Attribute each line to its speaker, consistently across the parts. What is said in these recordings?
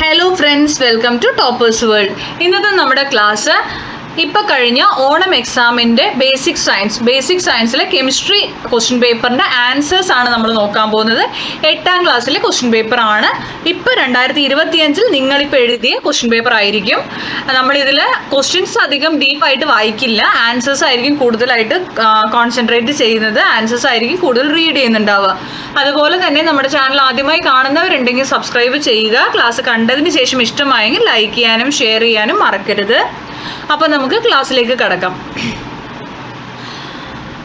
Speaker 1: Hello friends, welcome to toppers world. ഇന്നത്തെ നമ്മുടെ class ഇപ്പോൾ കഴിഞ്ഞ ഓണം എക്സാമിൻ്റെ ബേസിക് സയൻസിലെ കെമിസ്ട്രി ക്വസ്റ്റ്യൻ പേപ്പറിൻ്റെ ആൻസേഴ്സ് ആണ് നമ്മൾ നോക്കാൻ പോകുന്നത്. 8ാം ക്ലാസ്സിലെ ക്വസ്റ്റ്യൻ പേപ്പറാണ്. ഇപ്പോൾ 2025 നിങ്ങളിപ്പോൾ എഴുതിയ ക്വസ്റ്റ്യൻ പേപ്പർ ആയിരിക്കും. നമ്മളിതിൽ ക്വസ്റ്റ്യൻസ് അധികം ഡീപ്പായിട്ട് വായിക്കില്ല, ആൻസേഴ്സ് ആയിരിക്കും കൂടുതലായിട്ട് കോൺസെൻട്രേറ്റ് ചെയ്യുന്നത്, ആൻസേഴ്സ് ആയിരിക്കും കൂടുതൽ റീഡ് ചെയ്യുന്നുണ്ടാവുക. അതുപോലെ തന്നെ നമ്മുടെ ചാനൽ ആദ്യമായി കാണുന്നവരുണ്ടെങ്കിൽ സബ്സ്ക്രൈബ് ചെയ്യുക. ക്ലാസ് കണ്ടതിന് ശേഷം ഇഷ്ടമായെങ്കിൽ ലൈക്ക് ചെയ്യാനും ഷെയർ ചെയ്യാനും മറക്കരുത്. അപ്പോൾ നമുക്ക് ക്ലാസ്സിലേക്ക് കടക്കാം.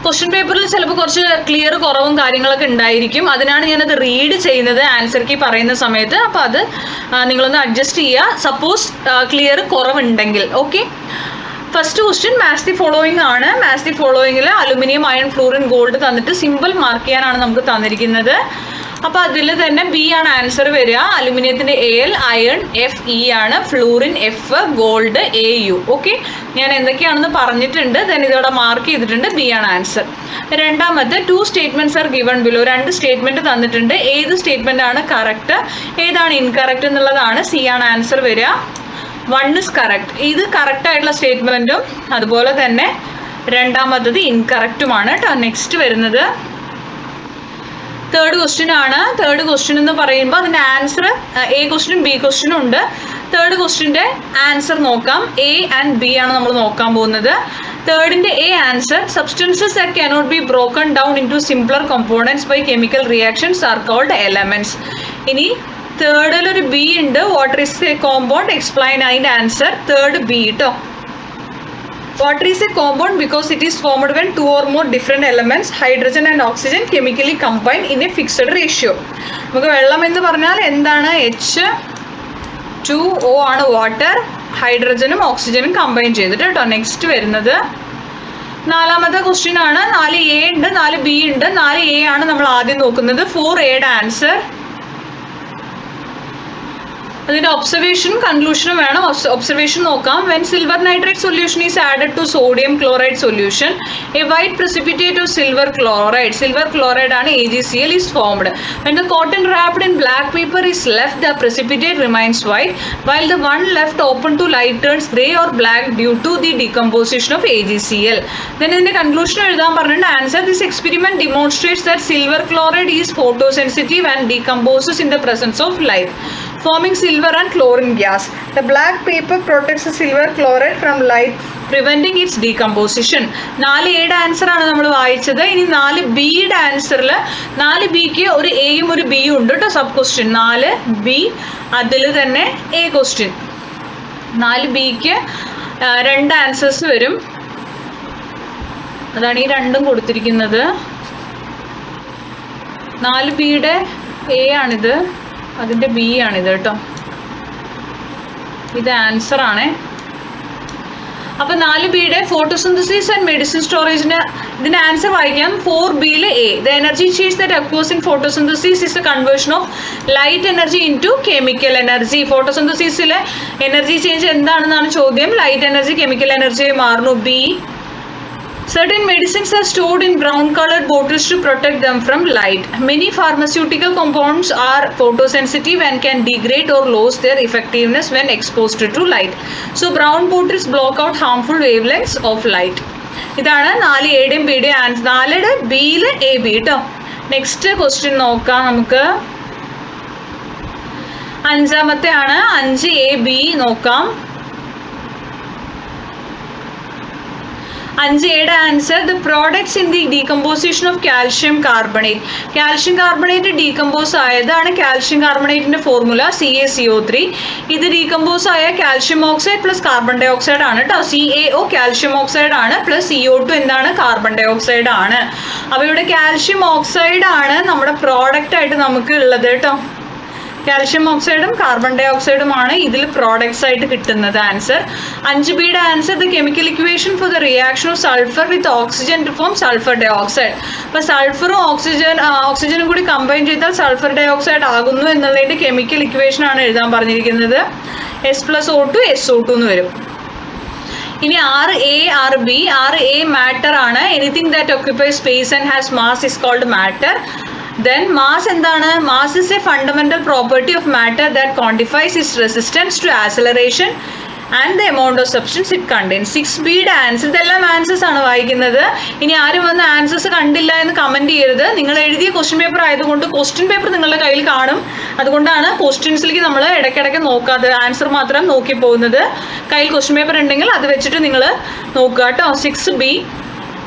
Speaker 1: ക്വസ്റ്റ്യൻ പേപ്പറിൽ ചിലപ്പോൾ കുറച്ച് ക്ലിയർ കുറവും കാര്യങ്ങളൊക്കെ ഉണ്ടായിരിക്കും. അതിനാണ് ഞാനത് റീഡ് ചെയ്യുന്നത് ആൻസർ കീ പറയുന്ന സമയത്ത്. അപ്പോൾ അത് നിങ്ങളൊന്ന് അഡ്ജസ്റ്റ് ചെയ്യുക, സപ്പോസ് ക്ലിയർ കുറവുണ്ടെങ്കിൽ. Okay, first question match the following ആണ്. മാച്ച് ദി ഫോളോയിങ്ങിൽ അലുമിനിയം, അയൺ, ഫ്ലൂറിൻ, ഗോൾഡ് തന്നിട്ട് സിമ്പിൾ മാർക്ക് ചെയ്യാനാണ് നമുക്ക് തന്നിരിക്കുന്നത്. അപ്പോൾ അതിൽ തന്നെ ബി ആണ് ആൻസർ വരിക. അലുമിനിയത്തിൻ്റെ AL, അയൺ FE ആണ്, fluorine F, gold AU. Okay, ഞാൻ എന്തൊക്കെയാണെന്ന് പറഞ്ഞിട്ടുണ്ട്, ദെൻ ഇതോടെ മാർക്ക് ചെയ്തിട്ടുണ്ട്. ബി ആണ് ആൻസർ. രണ്ടാമത്തെ 2 statements are given below. 2 statement തന്നിട്ടുണ്ട്. ഏത് സ്റ്റേറ്റ്മെൻ്റ് ആണ് കറക്റ്റ്, ഏതാണ് ഇൻകറക്റ്റ് എന്നുള്ളതാണ്. സി ആണ് ആൻസർ വരിക. 1 ഇസ് കറക്റ്റ്. ഇത് കറക്റ്റ് ആയിട്ടുള്ള സ്റ്റേറ്റ്മെൻറ്റും അതുപോലെ തന്നെ രണ്ടാമത്തത് ഇൻകറക്റ്റുമാണ് കേട്ടോ. നെക്സ്റ്റ് വരുന്നത് തേർഡ് ക്വസ്റ്റ്യൻ ആണ്. തേർഡ് ക്വസ്റ്റ്യൻ എന്ന് പറയുമ്പോൾ അതിൻ്റെ ആൻസർ A ക്വസ്റ്റ്യനും B ക്വസ്റ്റ്യനും ഉണ്ട്. തേർഡ് ക്വസ്റ്റ്യൻ്റെ ആൻസർ നോക്കാം. A ആൻഡ് B ആണ് നമ്മൾ നോക്കാൻ പോകുന്നത്. തേർഡിൻ്റെ A answer, substances that cannot be broken down into simpler components by chemical reactions are called elements. ഇനി തേർഡിലൊരു B ഉണ്ട്, water is a compound, explain. അതിൻ്റെ ആൻസർ തേർഡ് B കേട്ടോ. Water is a compound because it is formed when 2 or more different elements, hydrogen and oxygen, chemically combine in a fixed ratio. നമുക്ക് വെള്ളം എന്ന് പറഞ്ഞാൽ എന്താണ്? H2O ആണ് water. ഹൈഡ്രജനും ഓക്സിജനും കമ്പൈൻ ചെയ്തിട്ട് കേട്ടോ. നെക്സ്റ്റ് വരുന്നത് നാലാമത്തെ ക്വസ്റ്റ്യൻ ആണ്. 4A ഉണ്ട്, 4B ഉണ്ട്. 4A ആണ് നമ്മൾ ആദ്യം നോക്കുന്നത്. 4Aയുടെ ആൻസർ. അതിൻ്റെ ഒബ്സർവേഷനും കൺക്ലൂഷനും വേണം. ഒബ്സർവേഷൻ നോക്കാം. When silver nitrate solution is added to sodium chloride solution, a white precipitate of silver chloride ആണ് AgCl is formed. When the cotton wrapped in black paper is left, the precipitate remains white, while the one left open to light turns grey or black due to the decomposition of AgCl. Then ഇതിൻ്റെ conclusion എഴുതാൻ പറഞ്ഞിട്ട് answer, this experiment demonstrates that silver chloride is photosensitive and decomposes in the presence of light, forming silver and chlorine gas. The black paper protects the silver chloride from light, preventing its decomposition. 4Aയുടെ answer ആണ് നമ്മൾ വായിച്ചത്. ഇനി 4Bയുടെ ആൻസറിൽ 4Bക്ക് ഒരു Aയും ഒരു Bയും ഉണ്ട് കേട്ടോ. Sub question 4B, അതിൽ തന്നെ A ക്വസ്റ്റ്യൻ. 4Bക്ക് 2 ആൻസേഴ്സ് വരും. അതാണ് ഈ രണ്ടും കൊടുത്തിരിക്കുന്നത്. 4Bയുടെ A ആണിത്, അതിൻ്റെ B ആണിത് കേട്ടോ. ഇത് ആൻസർ ആണ്. അപ്പോൾ 4Bയുടെ ഫോട്ടോസിന്തസിസ് ആൻഡ് മെഡിസിൻ സ്റ്റോറേജിന് ഇതിൻ്റെ ആൻസർ വായിക്കാം. 4Bയിൽ A, the energy change that occurs in photosynthesis is a conversion of light energy into chemical energy. ഫോട്ടോസിന്തസിസിലെ എനർജി ചേഞ്ച് എന്താണെന്നാണ് ചോദ്യം. ലൈറ്റ് എനർജി കെമിക്കൽ എനർജിയായി മാറുന്നു. B, certain medicines are stored in brown colored bottles to protect them from light. Many pharmaceutical compounds are photosensitive and can degrade or lose their effectiveness when exposed to light. So brown bottles block out harmful wavelengths of light. ഇതാണ് 4Aയുടെയും Bയുടെയും answer. 4യുടെ Bയിൽ AB കേട്ടോ. Next question നോക്കാം നമുക്ക്. 5ാമത്തെ ആണ്. 5AB നോക്കാം. 5Aയുടെ answer, the products in the decomposition of calcium carbonate. Calcium carbonate decompose ആയതാണ് കാൽഷ്യം കാർബണേറ്റിൻ്റെ ഫോർമുല CaCO3. ഇത് ഡീകമ്പോസ് ആയ calcium oxide plus carbon dioxide ആണ് കേട്ടോ. CaO കാൽഷ്യം ഓക്സൈഡ് ആണ്, പ്ലസ് CO2 എന്താണ്? കാർബൺ ഡൈ ഓക്സൈഡ് ആണ്. അപ്പോൾ ഇവിടെ കാൽഷ്യം ഓക്സൈഡ് ആണ് നമ്മുടെ പ്രോഡക്റ്റ് ആയിട്ട് നമുക്ക് ഉള്ളത് കേട്ടോ. കാൽഷ്യം ഓക്സൈഡും കാർബൺ ഡൈ ഓക്സൈഡുമാണ് ഇതിൽ പ്രോഡക്ട്സ് ആയിട്ട് കിട്ടുന്നത്. ആൻസർ. 5Bയുടെ answer, the chemical equation for the reaction of sulphur with oxygen to form sulphur dioxide. അപ്പോൾ സൾഫറും ഓക്സിജനും കൂടി കമ്പൈൻ ചെയ്താൽ സൾഫർ ഡൈ ഓക്സൈഡ് ആകുന്നു എന്നുള്ളതിൻ്റെ കെമിക്കൽ ഇക്വേഷനാണ് എഴുതാൻ പറഞ്ഞിരിക്കുന്നത്. S+O2 SO2 എന്ന് വരും. ഇനി 6A 6A മാറ്റർ ആണ്. Anything that occupy space and has mass is called matter. Then mass എന്താണ്? Mass is a fundamental property of matter that quantifies its resistance to acceleration and the amount of substance it contains. 6Bയുടെ answer, ഇതെല്ലാം answers ആണ് വായിക്കുന്നത്. ഇനി ആരും വന്ന് answers കണ്ടില്ല എന്ന് കമൻറ്റ് ചെയ്യരുത്. നിങ്ങൾ എഴുതിയ ക്വസ്റ്റ്യൻ പേപ്പർ ആയതുകൊണ്ട് ക്വസ്റ്റ്യൻ പേപ്പർ നിങ്ങളുടെ കയ്യിൽ കാണും, അതുകൊണ്ടാണ് ക്വസ്റ്റ്യൻസിലേക്ക് നമ്മൾ ഇടയ്ക്കിടയ്ക്ക് നോക്കാതെ ആൻസർ മാത്രം നോക്കി പോകുന്നത്. കയ്യിൽ ക്വസ്റ്റ്യൻ പേപ്പർ ഉണ്ടെങ്കിൽ അത് വെച്ചിട്ട് നിങ്ങൾ നോക്കുക കേട്ടോ. 6B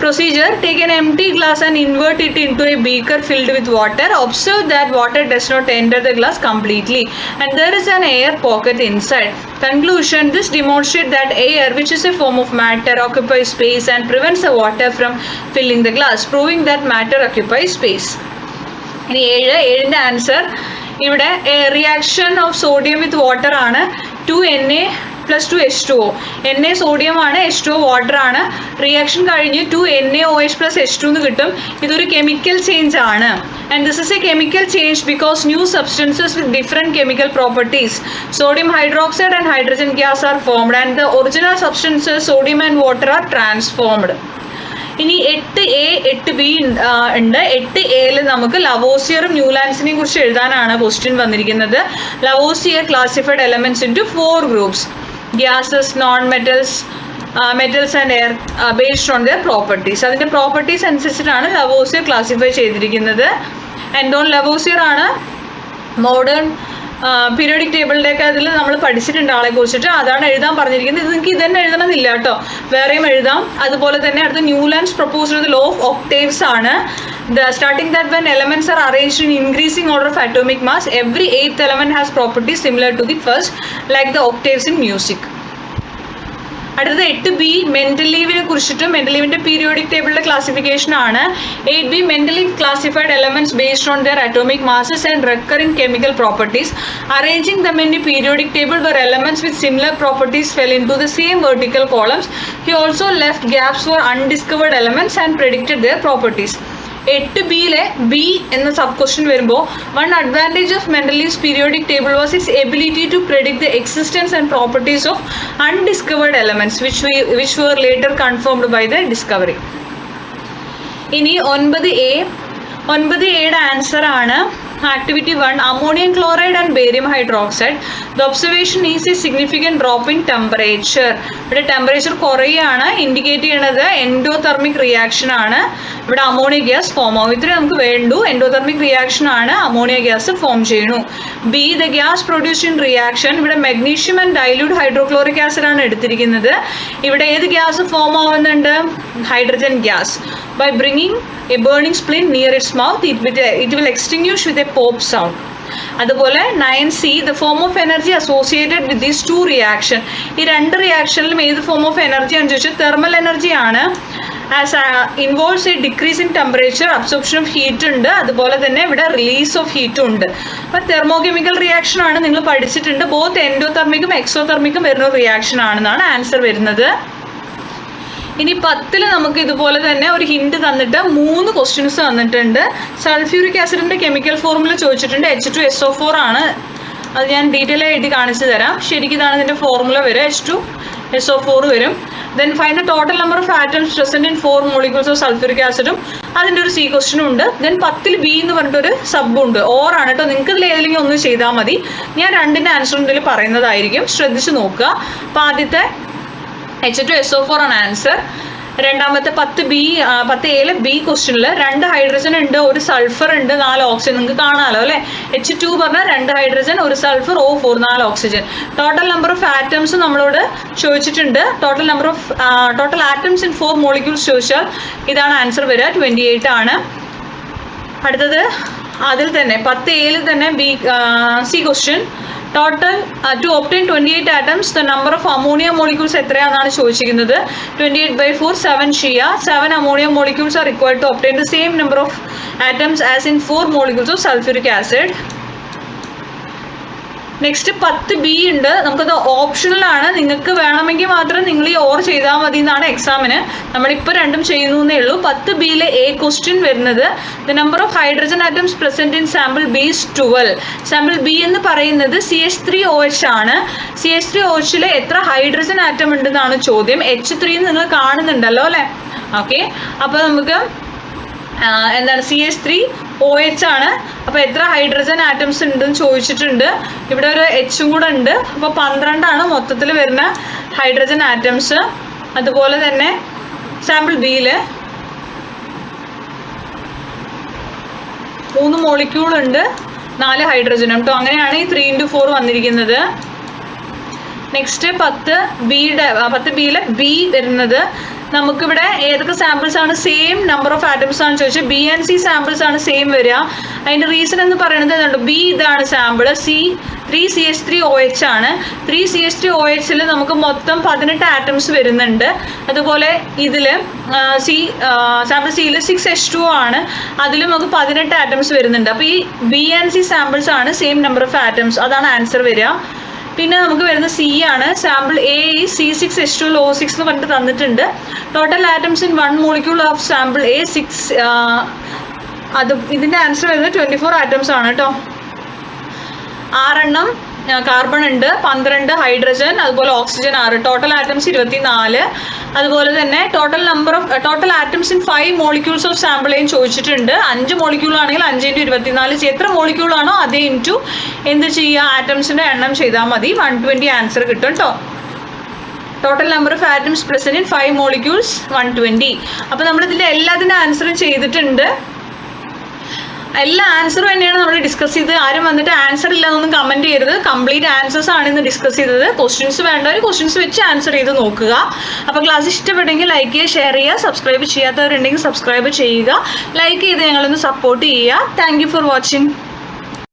Speaker 1: procedure: take an empty glass and invert it into a beaker filled with water. Observe that water does not enter the glass completely and there is an air pocket inside. Conclusion: this demonstrates that air, which is a form of matter, occupies space and prevents the water from filling the glass, proving that matter occupies space. ഇനി 7ന്റെ answer ഇവിടെ reaction of sodium with water ആണ്. 2Na plus 2H2O. Na sodium ആണ്, H2O water ആണ്. Reaction കഴിഞ്ഞ് 2NaOH plus H2 എന്ന് കിട്ടും. ഇതൊരു chemical change ആണ്. And this is a chemical change because new substances with different chemical properties, sodium hydroxide and hydrogen gas, are formed and the original substances, sodium and water, are transformed. ഇനി 8A 8B ഉണ്ട്. 8Aയിൽ നമുക്ക് ലവോസിയറും ന്യൂലാൻസിനെയും കുറിച്ച് എഴുതാനാണ് question വന്നിരിക്കുന്നത്. Lavoisier classified elements into 4 groups: gases, non metals, metals and air, based on their properties. അതിൻ്റെ properties അനുസരിച്ചിട്ടാണ് Lavoisier classify ചെയ്തിരിക്കുന്നത്. എൻഡോൺ Lavoisier ആണ് മോഡേൺ പീരിയോഡിക് ടേബിളിൻ്റെയൊക്കെ അതിൽ നമ്മൾ പഠിച്ചിട്ടുണ്ട് ആളെ കുറിച്ചിട്ട്. അതാണ് എഴുതാൻ പറഞ്ഞിരിക്കുന്നത്. ഇത് നിങ്ങൾക്ക് ഇതന്നെ എഴുതണമെന്നില്ല കേട്ടോ, വേറെയും എഴുതാം. അതുപോലെ തന്നെ അടുത്ത Newlands proposed the law of octaves ആണ്. Starting that when elements are arranged in increasing order of atomic mass, every 8th element has properties similar to the first, like the octaves in music. അടുത്തത് 8B മെന്റലീവിനെ കുറിച്ചിട്ട്, മെന്റലീവിൻ്റെ periodic ടേബിളിൻ്റെ classification ആണ്. 8B Mendeleev classified elements based on their atomic masses and recurring chemical properties. Arranging them in the periodic table where elements with similar properties fell into the same vertical columns. He also left gaps for undiscovered elements and predicted their properties. 8Bയിലെ B എന്ന sub question വരുമ്പോൾ, one advantage of Mendeleev's periodic table was its ability to predict the existence and properties of undiscovered elements which were later confirmed by the discovery. ഇനി 9A യുടെ answer ആണ് activity 1, ammonium chloride and barium hydroxide. The observation is a significant drop in temperature. ഇവിടെ temperature കുറയുകയാണ്, indicate ചെയ്യണത് endothermic reaction ആണ്. ഇവിടെ ammonia gas form ആവും. ഇത്രയും നമുക്ക് വേണ്ടു. എൻഡോതെർമിക് റിയാക്ഷൻ ആണ്, അമോണിയ ഗ്യാസ് ഫോം ചെയ്യണു. B, the gas produced in reaction. ഇവിടെ magnesium and dilute hydrochloric acid ആണ് എടുത്തിരിക്കുന്നത്. ഇവിടെ ഏത് ഗ്യാസ് ഫോം ആവുന്നുണ്ട്? Hydrogen gas. By bringing a burning splint near it's mouth it will extinguish with a pop sound. അതുപോലെ 9C, the form of energy associated with these 2 reaction. ഈ 2 റിയാക്ഷനിലും ഏത് form of energy ആണെന്ന് ചോദിച്ചാൽ thermal energy ആണ്. As involves a decrease in temperature, absorption of heat ഉണ്ട്, അതുപോലെ തന്നെ ഇവിടെ റിലീസ് ഓഫ് ഹീറ്റും ഉണ്ട്. അപ്പോൾ തെർമോകെമിക്കൽ റിയാക്ഷൻ ആണ്, നിങ്ങൾ പഠിച്ചിട്ടുണ്ട്. ബോത്ത് എൻഡോതെർമിക്കും എക്സോതെർമിക്കും വരുന്ന റിയാക്ഷൻ ആണെന്നാണ് ആൻസർ വരുന്നത്. ഇനി 10ൽ നമുക്ക് ഇതുപോലെ തന്നെ ഒരു ഹിന്റ് തന്നിട്ട് 3 ക്വസ്റ്റ്യൻസ് തന്നിട്ടുണ്ട്. സൾഫ്യൂരിക് ആസിഡിൻ്റെ കെമിക്കൽ ഫോർമുല ചോദിച്ചിട്ടുണ്ട്. H2SO4 ആണ്. അത് ഞാൻ ഡീറ്റെയിൽ ആയിട്ട് കാണിച്ചു തരാം. ശരിക്കും ഇതാണ് ഇതിൻ്റെ ഫോർമുല വരും, H2SO4 വരും. Then find the total number of atoms present in 4 molecules of sulphuric ആസിഡും അതിൻ്റെ ഒരു C ക്വസ്റ്റ്യനും ഉണ്ട്. ദെൻ 10ൽ B എന്ന് പറഞ്ഞിട്ടൊരു സബും ഉണ്ട്. ഓർ ആണ് കേട്ടോ, നിങ്ങൾക്ക് ഇതിൽ ഏതെങ്കിലും ഒന്ന് ചെയ്താൽ മതി. ഞാൻ 2ൻ്റെ ആൻസറും ഇതിൽ പറയുന്നതായിരിക്കും, ശ്രദ്ധിച്ച് നോക്കുക. അപ്പോൾ ആദ്യത്തെ H2SO4 ആണ് ആൻസർ. രണ്ടാമത്തെ 10Aയിലെ B ക്വസ്റ്റ്യനിൽ 2 ഹൈഡ്രജൻ ഉണ്ട്, 1 സൾഫർ ഉണ്ട്, 4 ഓക്സിജൻ. നിങ്ങൾക്ക് കാണാമല്ലോ അല്ലേ? H2 പറഞ്ഞാൽ 2 hydrogen, 1 sulphur, O4, 4 oxygen. Total number of atoms നമ്മളോട് ചോദിച്ചിട്ടുണ്ട്. ടോട്ടൽ ആറ്റംസ് ഇൻ 4 മോളിക്യൂൾസ് ചോദിച്ചാൽ ഇതാണ് ആൻസർ വരിക, 28 ആണ്. അടുത്തത് അതിൽ തന്നെ 10Aയിൽ തന്നെ C question. Total to obtain 28 atoms, the number of ammonia molecules എത്രയാണെന്നാണ് ചോദിച്ചിരിക്കുന്നത്. 28/4, 7 Shia. 7 ammonia molecules are required to obtain the same number of atoms as in 4 molecules of sulphuric acid. Next 10B ഉണ്ട്. നമുക്കത് optional ആണ്, നിങ്ങൾക്ക് വേണമെങ്കിൽ മാത്രം നിങ്ങൾ ഈ ഓർ ചെയ്താൽ മതി എന്നാണ് എക്സാമിന്. നമ്മളിപ്പോൾ രണ്ടും ചെയ്യുന്നു എന്നേ ഉള്ളൂ. 10Bയിലെ A ക്വസ്റ്റ്യൻ വരുന്നത് the number of hydrogen atoms present in sample B is 12. Sample B എന്ന് പറയുന്നത് CH3OH ആണ്. CH3OHൽ എത്ര ഹൈഡ്രജൻ ആറ്റം ഉണ്ടെന്നാണ് ചോദ്യം. H3 നിങ്ങൾ കാണുന്നുണ്ടല്ലോ അല്ലേ? ഓക്കെ, അപ്പോൾ നമുക്ക് എന്താണ് CH3 OH ആണ്. അപ്പോൾ എത്ര ഹൈഡ്രജൻ ആറ്റംസ് ഉണ്ടെന്ന് ചോദിച്ചിട്ടുണ്ട്. ഇവിടെ ഒരു എച്ചും കൂടെ ഉണ്ട്. അപ്പോൾ 12 മൊത്തത്തിൽ വരുന്ന ഹൈഡ്രജൻ ആറ്റംസ്. അതുപോലെ തന്നെ സാമ്പിൾ ബിയിൽ 3 മോളിക്യൂൾ ഉണ്ട്, 4 ഹൈഡ്രജനും കേട്ടോ. അങ്ങനെയാണ് ഈ 3x4 വന്നിരിക്കുന്നത്. നെക്സ്റ്റ് 10B ബി വരുന്നത് നമുക്കിവിടെ ഏതൊക്കെ സാമ്പിൾസ് ആണ് സെയിം നമ്പർ ഓഫ് ആറ്റംസ് ആണ് ചോദിച്ചാൽ B and C സാമ്പിൾസ് ആണ് സെയിം വരിക. അതിൻ്റെ റീസൺ എന്ന് പറയുന്നത് എന്തുണ്ട്, ബി ഇതാണ് സാമ്പിൾ, C 3CH3OH ആണ്. 3CH3OHൽ നമുക്ക് മൊത്തം 18 ആറ്റംസ് വരുന്നുണ്ട്. അതുപോലെ ഇതിൽ സാമ്പിൾ സിയിൽ 6H2O ആണ്, അതിൽ നമുക്ക് 18 ആറ്റംസ് വരുന്നുണ്ട്. അപ്പോൾ ഈ B and C സാമ്പിൾസ് ആണ് സെയിം നമ്പർ ഓഫ് ആറ്റംസ്, അതാണ് ആൻസർ വരിക. പിന്നെ നമുക്ക് വരുന്ന C ആണ്. സാമ്പിൾ A C6H12O6 എന്ന് പറഞ്ഞിട്ട് തന്നിട്ടുണ്ട്. Total atoms in 1 molecule of sample A 6. ഇതിൻ്റെ ആൻസർ വരുന്നത് 24 ആറ്റംസ് ആണ് കേട്ടോ. 6 കാർബൺ ഉണ്ട്, 12 ഹൈഡ്രജൻ, അതുപോലെ ഓക്സിജൻ 6. Total atoms 24. അതുപോലെ തന്നെ total atoms in 5 molecules of sample എയും ചോദിച്ചിട്ടുണ്ട്. 5 മോളിക്യൂൾ ആണെങ്കിൽ 5 × 24 എത്ര മോളിക്യൂൾ ആണോ അതേ ഇൻറ്റു എന്ത് ചെയ്യുക, ആറ്റംസിൻ്റെ എണ്ണം ചെയ്താൽ മതി. 120 ആൻസർ കിട്ടും കേട്ടോ. Total number of atoms present in 5 molecules 120. അപ്പോൾ നമ്മളിതിൻ്റെ എല്ലാത്തിൻ്റെ ആൻസറും ചെയ്തിട്ടുണ്ട്. എല്ലാ ആൻസറും തന്നെയാണ് നമ്മൾ ഡിസ്കസ് ചെയ്ത്. ആരും വന്നിട്ട് ആൻസർ ഇല്ലാന്നൊന്നും കമൻറ്റ് ചെയ്യരുത്. കംപ്ലീറ്റ് ആൻസേഴ്സ് ആണ് ഇന്ന് ഡിസ്കസ് ചെയ്തത്. ക്വസ്റ്റ്യൻസ് വേണ്ടവർ ക്വസ്റ്റ്യൻസ് വെച്ച് ആൻസർ ചെയ്ത് നോക്കുക. അപ്പോൾ ക്ലാസ് ഇഷ്ടപ്പെട്ടെങ്കിൽ ലൈക്ക് ചെയ്യുക, ഷെയർ ചെയ്യുക. സബ്സ്ക്രൈബ് ചെയ്യാത്തവരുണ്ടെങ്കിൽ സബ്സ്ക്രൈബ് ചെയ്യുക. ലൈക്ക് ചെയ്ത് ഞങ്ങളൊന്ന് സപ്പോർട്ട് ചെയ്യുക. Thank you for watching.